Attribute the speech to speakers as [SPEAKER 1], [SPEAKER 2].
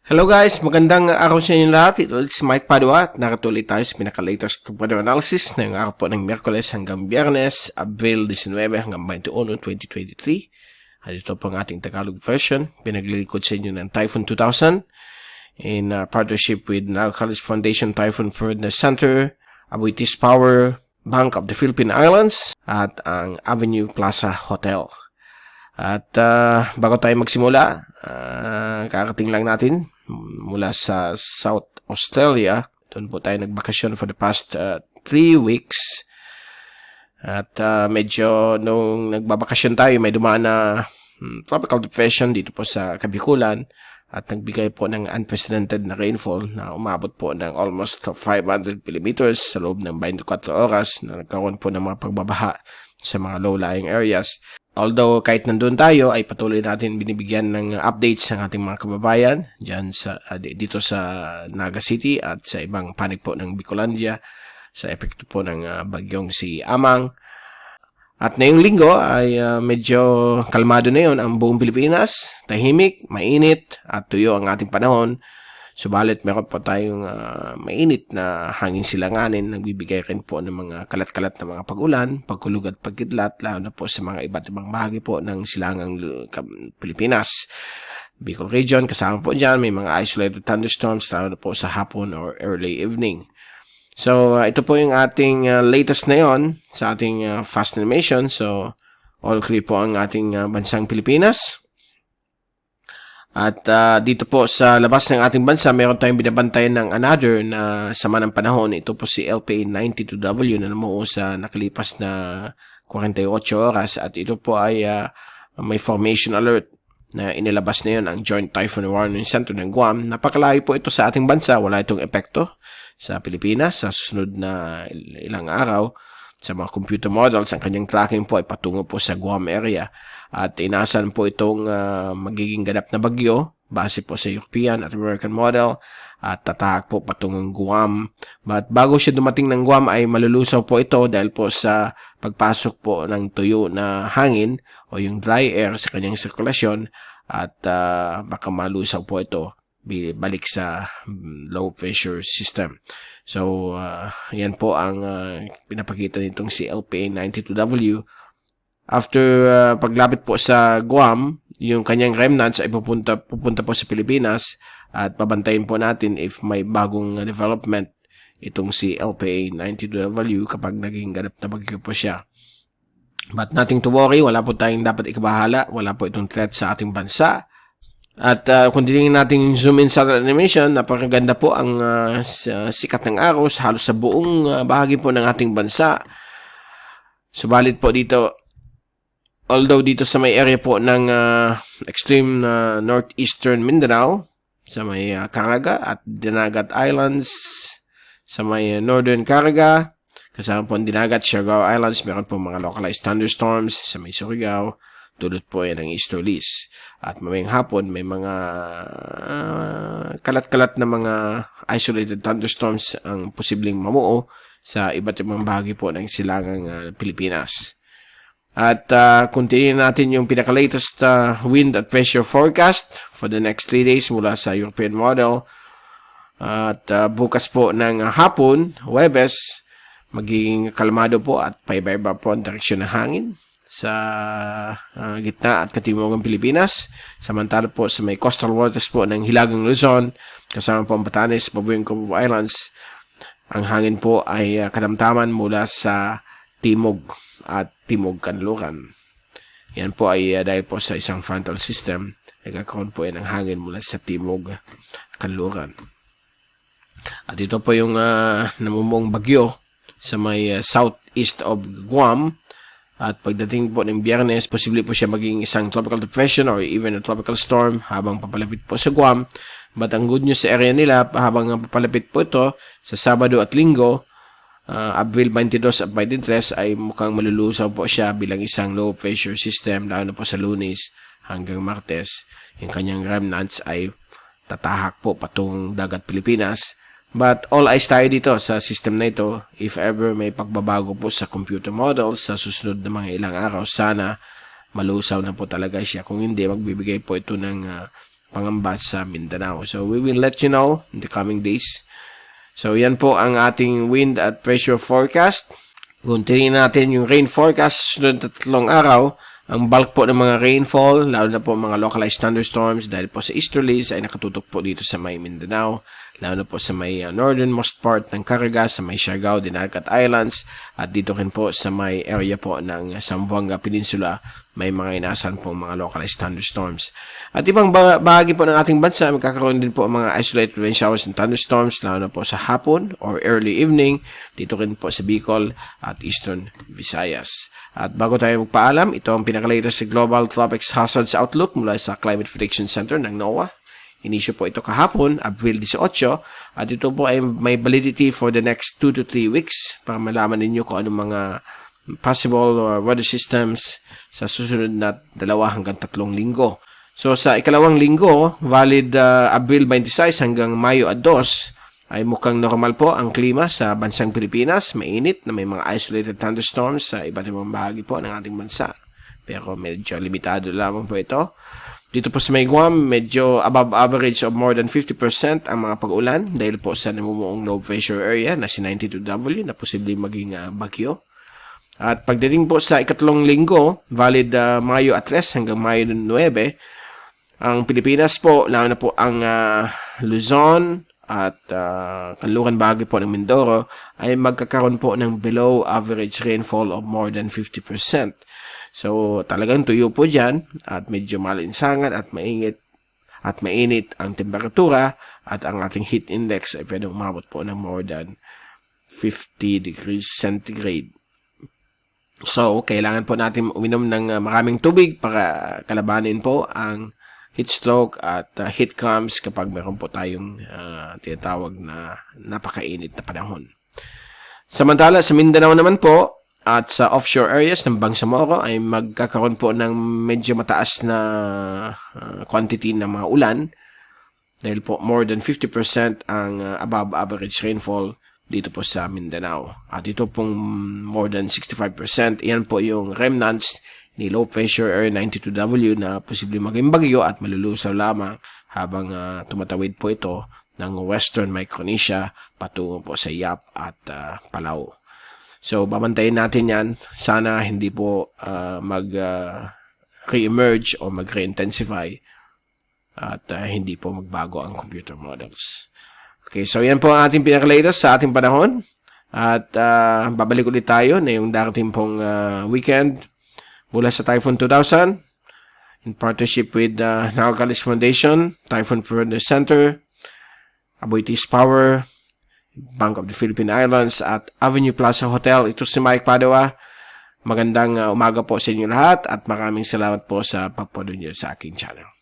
[SPEAKER 1] Hello guys, magandang araw sa inyo lahat. Ito is Mike Padua at nakatuloy tayo sa pinaka-latest weather analysis ngayong araw po ng Miyerkules hanggang Biyernes, Abril 19 hanggang 21, 2023. At ito po ang ating Tagalog version. Pinaglilikod sa inyo ng Typhoon 2000 in partnership with Naga College Foundation Typhoon Preparedness Center, Abuitis Power, Bank of the Philippine Islands, at ang Avenue Plaza Hotel. At bago tayo magsimula, kakating lang natin mula sa South Australia. Doon po tayo nagbakasyon for the past 3 weeks. At medyo nung nagbabakasyon tayo, may dumaan na tropical depression dito po sa Kabikulan at nagbigay po ng unprecedented na rainfall na umabot po ng almost 500 millimeters sa loob ng 24 oras na nagkaroon po ng mga pagbabaha sa mga low-lying areas. Although kahit nandun tayo ay patuloy natin binibigyan ng updates ng ating mga kababayan dyan sa, dito sa Naga City at sa ibang panig po ng Bicolandia sa epekto po ng bagyong si Amang. At ngayong linggo ay medyo kalmado na yun ang buong Pilipinas, tahimik, mainit at tuyo ang ating panahon. Subalit meron po tayong mainit na hangin silanganin, nagbibigay rin po ng mga kalat-kalat na mga pag-ulan, pagkulog at pagkidlat, lalo na po sa mga iba't ibang bahagi po ng silangang Pilipinas. Bicol region, kasama po dyan, may mga isolated thunderstorms, lalo na po sa hapon or early evening. So, ito po yung ating latest na yon sa ating fast animation. So, all clear po ang ating bansang Pilipinas. At dito po sa labas ng ating bansa, meron tayong binabantayan ng another na sama ng panahon. Ito po si LPA92W na namuo sa nakalipas na 48 oras. At ito po ay may formation alert na inilabas na yun ang Joint Typhoon Warning Center ng Guam. Napakalayo po ito sa ating bansa. Wala itong epekto sa Pilipinas sa susunod na ilang araw. Sa mga computer models, ang kanyang tracking po ay patungo po sa Guam area. At inaasahan po itong magiging ganap na bagyo base po sa European at American model at tatahak po patungong Guam. But bago siya dumating ng Guam ay malulusaw po ito dahil po sa pagpasok po ng tuyo na hangin o yung dry air sa kanyang sirkulasyon at baka malusaw po ito balik sa low pressure system. So, yan po ang pinapakita nitong si LPA92W. After paglapit po sa Guam, yung kanyang remnants ay pupunta po sa Pilipinas at babantayin po natin if may bagong development itong si LPA92W kapag naging ganap na bagyo po siya. But nothing to worry, wala po tayong dapat ikabahala, wala po itong threat sa ating bansa. At kung dinigin natin zoom in sa animation, napakaganda po ang sikat ng araw halos sa buong bahagi po ng ating bansa. Subalit po dito, although dito sa may area po ng extreme northeastern Mindanao, sa may Caraga at Dinagat Islands, sa may northern Caraga, kasama po ang Dinagat, Siargao Islands, meron po mga localized thunderstorms sa may Surigao, dulot po yan ng easterlies. At mamayang hapon, may mga kalat-kalat na mga isolated thunderstorms ang posibleng mamuo sa iba't ibang bahagi po ng silangang Pilipinas. At kung tingnan natin yung pinaka-latest wind at pressure forecast for the next 3 days mula sa European model. At bukas po ng hapon, Huwebes, magiging kalmado po at paiba-iba po ang direksyon ng hangin sa gitna at katimugang Pilipinas. Samantala po sa may coastal waters po ng Hilagang Luzon, kasama po ang Batanes, Babueng Cabo Islands, ang hangin po ay katamtaman mula sa timog at timog kanluran. Yan po ay dahil po sa isang frontal system, nagkakaroon po yan ng hangin mula sa timog kanluran. At ito po yung namumong bagyo sa may southeast of Guam. At pagdating po ng Biyernes, posible po siya maging isang tropical depression or even a tropical storm habang papalapit po sa Guam. But ang good news sa area nila, habang papalapit po ito sa Sabado at Linggo, Abril 22 at 23 ay mukhang malulusaw po siya bilang isang low pressure system, lalo na po sa Lunes hanggang Martes. Yung kanyang remnants ay tatahak po patungong dagat Pilipinas. But all eyes tayo dito sa system na ito. If ever may pagbabago po sa computer models sa susunod na mga ilang araw, sana malusaw na po talaga siya. Kung hindi, magbibigay po ito ng pangamba sa Mindanao. So we will let you know in the coming days. So yan po ang ating wind at pressure forecast. Kung tingnan natin yung rain forecast sunod na 3 araw, ang bulk po ng mga rainfall, lalo na po mga localized thunderstorms dahil po sa easterlies ay nakatutok po dito sa may Mindanao, lalo na po sa may northernmost part ng Caraga, sa may Siargao, Dinagat Islands, at dito rin po sa may area po ng Zamboanga Peninsula, may mga inasan po mga localized thunderstorms. At ibang bahagi po ng ating bansa, magkakaroon din po mga isolated rain showers and thunderstorms, lalo na po sa hapon or early evening, dito rin po sa Bicol at Eastern Visayas. At bago tayo magpaalam, ito ang pinakalatest sa Global Tropics Hazards Outlook mula sa Climate Prediction Center ng NOAA. Inisyo po ito kahapon, Abril 18, at ito po ay may validity for the next 2 to 3 weeks para malaman ninyo kung anong mga possible weather systems sa susunod na 2 hanggang 3 linggo. So sa ikalawang linggo, valid Abril 26 hanggang Mayo 2, ay mukhang normal po ang klima sa bansang Pilipinas. Mainit na may mga isolated thunderstorms sa iba't ibang bahagi po ng ating bansa. Pero medyo limitado lamang po ito. Dito po sa may Guam, medyo above average of more than 50% ang mga pag-ulan dahil po sa namumuong low pressure area na si 92W na posibleng maging bagyo. At pagdating po sa ikatlong linggo, valid Mayo 3 hanggang Mayo 9, ang Pilipinas po, lalo na po ang Luzon, at kanluran bahagi po ng Mindoro ay magkakaroon po ng below average rainfall of more than 50%. So talagang tuyo po dyan at medyo malinsangan at mainit ang temperatura at ang ating heat index ay pwedeng umabot po ng more than 50 degrees centigrade. So kailangan po natin uminom ng maraming tubig para kalabanin po ang heat stroke at heat cramps kapag meron po tayong tinatawag na napakainit na panahon. Samantala, sa Mindanao naman po at sa offshore areas ng Bangsamoro ay magkakaroon po ng medyo mataas na quantity ng mga ulan dahil po more than 50% ang above average rainfall dito po sa Mindanao. At ito pong more than 65%, yan po yung remnants ni low pressure area 92W na posibleng maging bagyo at malulusaw lamang habang tumatawid po ito ng Western Micronesia patungo po sa Yap at Palau. So babantayin natin yan. Sana hindi po mag-re-emerge o mag-re-intensify at hindi po magbago ang computer models. Okay, so yan po ang ating pinakalatest sa ating panahon at babalik ulit tayo na yung darating pong weekend mula sa Typhoon 2000 in partnership with Nagalis Foundation, Typhoon Preparedness Center, Aboitiz Power, Bank of the Philippine Islands at Avenue Plaza Hotel. Ito si Mike Padua. Magandang umaga po sa inyo lahat at maraming salamat po sa pagpanood niyo sa aking channel.